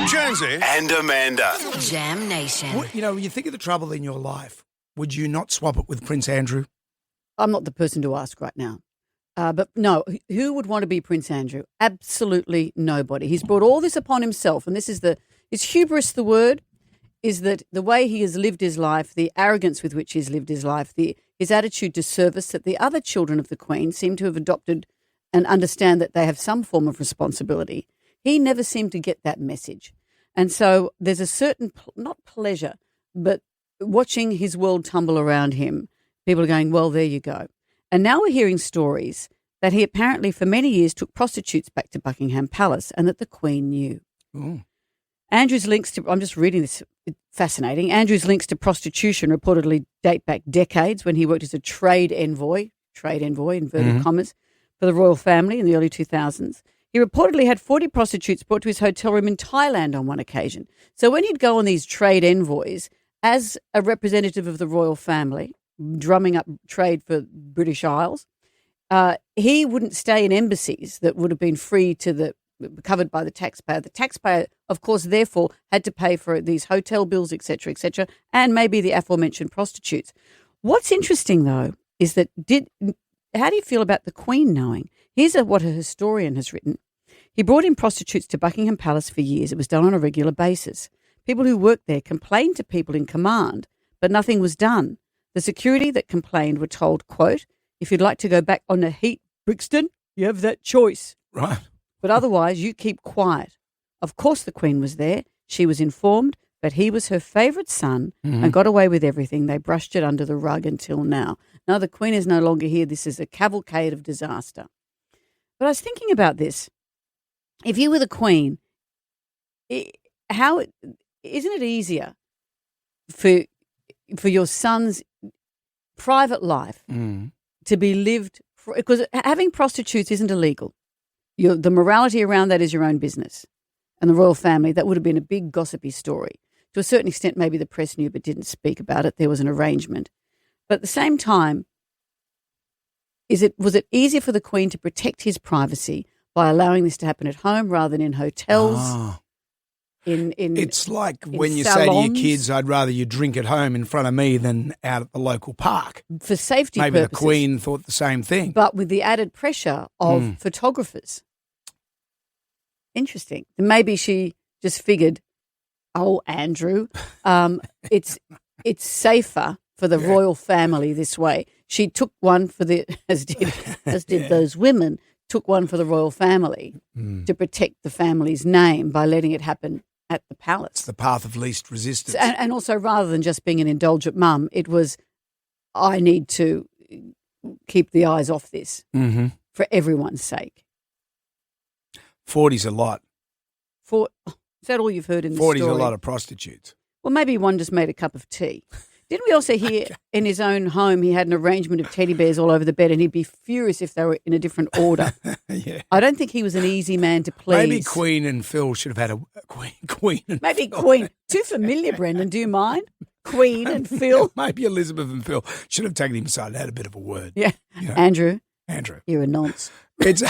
Jonesy and Amanda. Jam Nation. When you think of the trouble in your life, would you not swap it with Prince Andrew? I'm not the person to ask right now. But no, who would want to be Prince Andrew? Absolutely nobody. He's brought all this upon himself, and is hubris the word? Is that the way he has lived his life, the arrogance with which he's lived his life, his attitude to service that the other children of the Queen seem to have adopted and understand that they have some form of responsibility. He never seemed to get that message. And so there's a certain, not pleasure, but watching his world tumble around him, people are going, well, there you go. And now we're hearing stories that he apparently for many years took prostitutes back to Buckingham Palace and that the Queen knew. Ooh. Andrew's links to, I'm just reading this, it's fascinating. Andrew's links to prostitution reportedly date back decades when he worked as a trade envoy, inverted commas, for the royal family in the early 2000s. He reportedly had 40 prostitutes brought to his hotel room in Thailand on one occasion. So when he'd go on these trade envoys as a representative of the royal family, drumming up trade for British Isles, he wouldn't stay in embassies that would have been free to covered by the taxpayer. The taxpayer, of course, therefore, had to pay for these hotel bills, et cetera, and maybe the aforementioned prostitutes. What's interesting, though, is that how do you feel about the Queen knowing? Here's what a historian has written. He brought in prostitutes to Buckingham Palace for years. It was done on a regular basis. People who worked there complained to people in command, but nothing was done. The security that complained were told, quote, if you'd like to go back on the heat, Brixton, you have that choice. Right. But otherwise, you keep quiet. Of course the Queen was there. She was informed, but he was her favourite son and got away with everything. They brushed it under the rug until now. Now the Queen is no longer here. This is a cavalcade of disaster. But I was thinking about this. If you were the Queen, isn't it easier for your son's private life to be lived? Because having prostitutes isn't illegal. The morality around that is your own business. And the royal family, that would have been a big gossipy story. To a certain extent, maybe the press knew but didn't speak about it. There was an arrangement. But at the same time, was it easier for the Queen to protect his privacy by allowing this to happen at home rather than in hotels? Oh. It's like when you say to your kids, I'd rather you drink at home in front of me than out at the local park. For safety Maybe purposes. the Queen thought the same thing. But with the added pressure of photographers. Interesting. Maybe she just figured, Andrew, it's safer for the royal family this way. She took one for as did those women, took one for the royal family to protect the family's name by letting it happen at the palace. It's the path of least resistance. And also, rather than just being an indulgent mum, it was, I need to keep the eyes off this for everyone's sake. 40's a lot. Is that all you've heard in the story? 40's a lot of prostitutes. Well, maybe one just made a cup of tea. Didn't we also hear in his own home he had an arrangement of teddy bears all over the bed and he'd be furious if they were in a different order? Yeah. I don't think he was an easy man to please. Maybe Queen and Phil should have had a Queen and Maybe Phil. Queen. Too familiar, Brendan. Do you mind? Queen and Phil. Maybe Elizabeth and Phil should have taken him aside and had a bit of a word. Yeah. You know? Andrew. Andrew. You're a nonce. It's